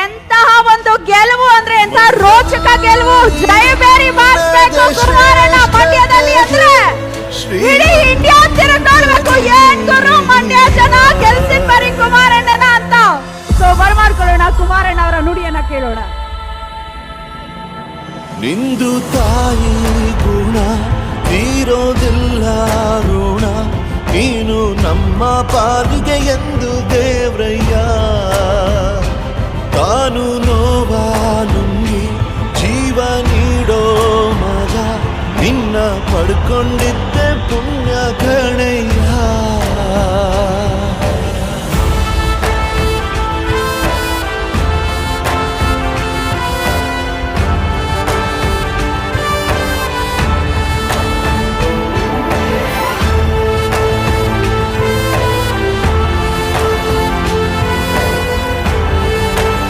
ಎಂತಹ ಒಂದು ಗೆಲುವು ಅಂದ್ರೆ ಎಂತಹ ರೋಚಕ ಗೆಲುವು. ಜಯಬೇರಿ ಬಾರಿಸಬೇಕು ಕುಮಾರಣ್ಣ ಮಂಡ್ಯದಲ್ಲಿ ಅಂದ್ರೆ ಇಡೀ ಇಂಡಿಯಾ ತಿರುಗಾಡ್ಬೇಕು. ಏನ್ ಗುರು ಮಂಡ್ಯ ಜನ ಗೆಲ್ಸಿದ್ ಬರೀ ಕುಮಾರಣ್ಣನ ಅಂತ. ಸೊ ಬರ್ಮಾಡ್ಕೊಳ್ಳೋಣ, ಕುಮಾರಣ್ಣ ಅವರ ನುಡಿಯನ್ನ ಕೇಳೋಣ. ನಿಂದು ತಾಯಿ ಗುಣ ತೀರೋದಿಲ್ಲ ಋಣ, ನೀನು ನಮ್ಮ ಪಾಲಿಗೆ ಎಂದು ದೇವ್ರಯ್ಯ. ತಾನು ನೋವಾ ನುಂಗಿ ಜೀವ ನೀಡೋ ಮಗ, ನಿನ್ನ ಪಡ್ಕೊಂಡಿದ್ದೆ ಪುಣ್ಯ ಕಣ